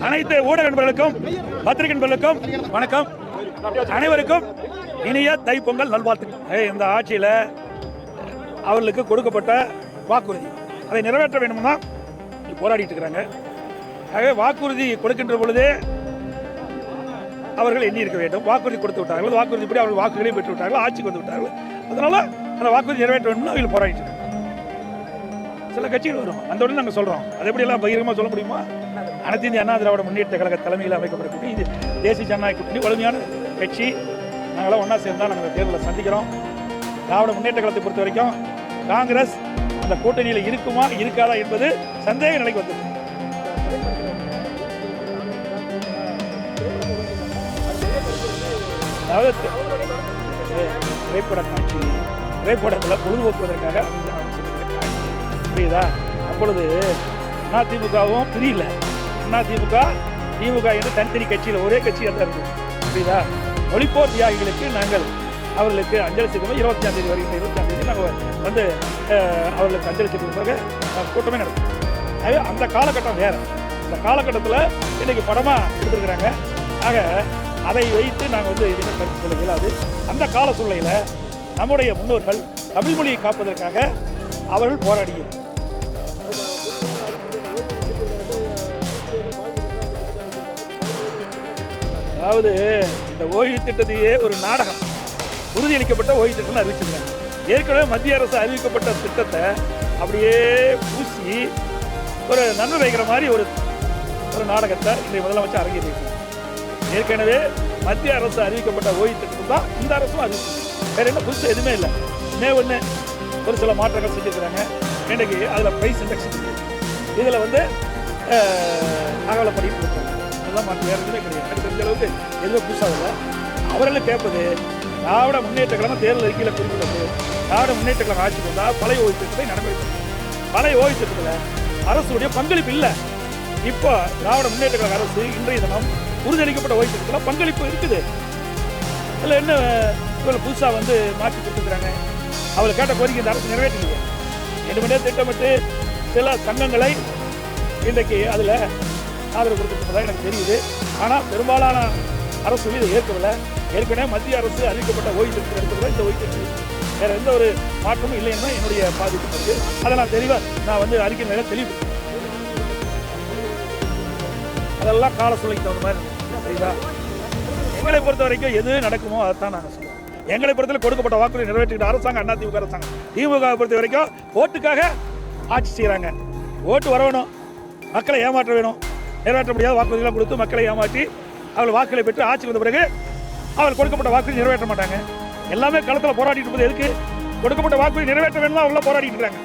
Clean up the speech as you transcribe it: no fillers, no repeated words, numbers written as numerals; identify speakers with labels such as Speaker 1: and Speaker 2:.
Speaker 1: அனைத்து ஊடக நண்பர்களுக்கும் பத்திரிகை நண்பர்களுக்கும் வணக்கம். அனைவருக்கும் இனிய தைப்பொங்கல் நல்வாழ்த்துக்கள். இந்த ஆட்சியில் அவர்களுக்கு கொடுக்கப்பட்ட வாக்குறுதி அதை நிறைவேற்ற வேண்டும்னா போராடிட்டு இருக்கிறாங்க. ஆகவே வாக்குறுதி கொடுக்கின்ற பொழுதே அவர்கள் எண்ணி இருக்க வேண்டும். வாக்குறுதி கொடுத்து விட்டார்கள், வாக்குறுதிப்படி அவர்கள் வாக்குகளையும் பெற்று விட்டார்கள், ஆட்சிக்கு வந்து விட்டார்கள். அதனால அந்த வாக்குறுதி நிறைவேற்ற வேண்டும்னா அவர்கள் போராடிட்டு இருக்காங்க. சில கட்சிகள் வரும், அந்த உடனே நாங்கள் சொல்கிறோம். அதை எப்படியெல்லாம் பகிரங்கமாக சொல்ல முடியுமா? அனைத்து இந்திய அண்ணா திராவிட முன்னேற்ற கழக தலைமையில் அமைக்கப்படக்கூடிய இது தேசிய ஜனநாயக கூட்டணி வலிமையான கட்சி. நாங்களாம் ஒன்றா சேர்ந்து தான் நாங்கள் தேர்தலில் சந்திக்கிறோம். திராவிட முன்னேற்ற கழகத்தை பொறுத்த வரைக்கும் காங்கிரஸ் அந்த கூட்டணியில் இருக்குமா இருக்காதா என்பது சந்தேக நிலைக்கு வந்தது. அதாவது திரைப்பட காட்சி, திரைப்படத்தில் பொழுதுபோக்குவதற்காக புரியுதா? அப்பொழுது அதிமுகவும் பிரியல. அதிமுக திமுக என்று தனித்தனி கட்சியில் ஒரே கட்சியாக தான் இருக்குது. புரியுதா? ஒளிப்போர் தியாகிகளுக்கு நாங்கள் அவர்களுக்கு அஞ்சலி செலுத்தும் 25ஆம் தேதி வருகின்ற 25ஆம் தேதி நாங்கள் வந்து அவர்களுக்கு அஞ்சலி செலுத்துவதற்காக கூட்டமே நடக்கும். அது அந்த காலகட்டம் வேறு. அந்த காலகட்டத்தில் இன்றைக்கி படமாக எடுத்துருக்குறாங்க. ஆக அதை வைத்து நாங்கள் வந்து எதுவுமே கருத்து சொல்ல இயலாது. அந்த கால சூழ்நிலையில் நம்முடைய முன்னோர்கள் தமிழ் மொழியை காப்பதற்காக அவர்கள் போராடியது. அதாவது இந்த ஓய்வு திட்டத்தையே ஒரு நாடகம், உறுதியளிக்கப்பட்ட ஓய்வு திட்டம் அறிவிச்சிருக்காங்க. ஏற்கனவே மத்திய அரசு அறிவிக்கப்பட்ட திட்டத்தை அப்படியே பூசி ஒரு நன்மை வைக்கிற மாதிரி ஒரு நாடகத்தை இன்றைய முதலமைச்சர் அரங்கேற்றிருக்காங்க. ஏற்கனவே மத்திய அரசு அறிவிக்கப்பட்ட ஓய்வு திட்டத்தை தான் இந்த அரசும் அறிவிச்சு. வேற என்ன புதுசு எதுவுமே இல்லை. ஒன்று ஒரு சில மாற்றங்கள் செஞ்சுருக்கிறாங்க. இன்றைக்கு அதில் ப்ரைஸ் இண்டெக்ஸ் இதில் வந்து அகலப்படி கொடுக்குறாங்க. அதெல்லாம் மாற்ற வேறு எதுவுமே கிடையாது. எனக்கு தெரிஞ்ச அளவுக்கு எதுவும் புதுசாக இல்லை. அவர்களும் கேட்பது திராவிட முன்னேற்ற கழகம் தேர்தல் அறிக்கையில் குறிப்பிட்டது திராவிட முன்னேற்ற கழகம் ஆட்சிக்கு வந்தால் பழைய ஓய்வு திட்டத்தை நடைமுறைப்படுத்தும். பழைய ஓய்வு திட்டத்தில் அரசுடைய பங்களிப்பு இல்லை. இப்போ திராவிட முன்னேற்ற கழக அரசு இன்றைய தினம் உறுதியளிக்கப்பட்ட ஓய்வு திட்டத்தில் பங்களிப்பு இருக்குது. அதில் என்ன இவங்க புதுசாக வந்து மாற்றி கொடுத்துருக்குறாங்க. அவளை கேட்ட கோரிக்கை இந்த அரசு நிறைவேற்றலையே. வேண்டுமென்றே திட்டமிட்டு சில சங்கங்களை இன்றைக்கு அதில் ஆதரவு கொடுத்துருப்பதாக எனக்கு தெரியுது. ஆனால் பெரும்பாலான அரசு இதை ஏற்கவில்லை. ஏற்கனவே மத்திய அரசு அறிவிக்கப்பட்ட ஓய்வு திட்டத்தில் இருக்கிறதா இந்த ஓய்வு திட்டம் வேறு எந்த ஒரு மாற்றமும் இல்லை என்பது என்னுடைய பாதிப்பு இருக்குது. அதை நான் தெளிவாக நான் வந்து அறிக்கை மேலே தெளிவு அதெல்லாம் கால சூழ்நிலைக்கு தகுந்த மாதிரி சரிதா. எங்களை பொறுத்த வரைக்கும் எது நடக்குமோ அதைத்தான் நாங்கள் சொல்லுவோம். எங்களை பொறுத்தவரை கொடுக்கப்பட்ட வாக்குறுதி நிறைவேற்றிக்கிட்ட அரசாங்கம் அதிமுக அரசாங்கம். திமுக பொறுத்த வரைக்கும் ஓட்டுக்காக ஆட்சி செய்கிறாங்க. ஓட்டு வரணும், மக்களை ஏமாற்ற வேணும். நிறைவேற்ற முடியாத வாக்குறுதிகளாக கொடுத்து மக்களை ஏமாற்றி அவர்கள் வாக்குகளை பெற்று ஆட்சி வந்த பிறகு அவர்கள் கொடுக்கப்பட்ட வாக்குறுதி நிறைவேற்ற மாட்டாங்க. எல்லாமே களத்தில் போராடிட்டு இருப்பது எதுக்கு? கொடுக்கப்பட்ட வாக்குறுதி நிறைவேற்ற வேணும் அவங்களாம் போராடிட்டு இருக்காங்க.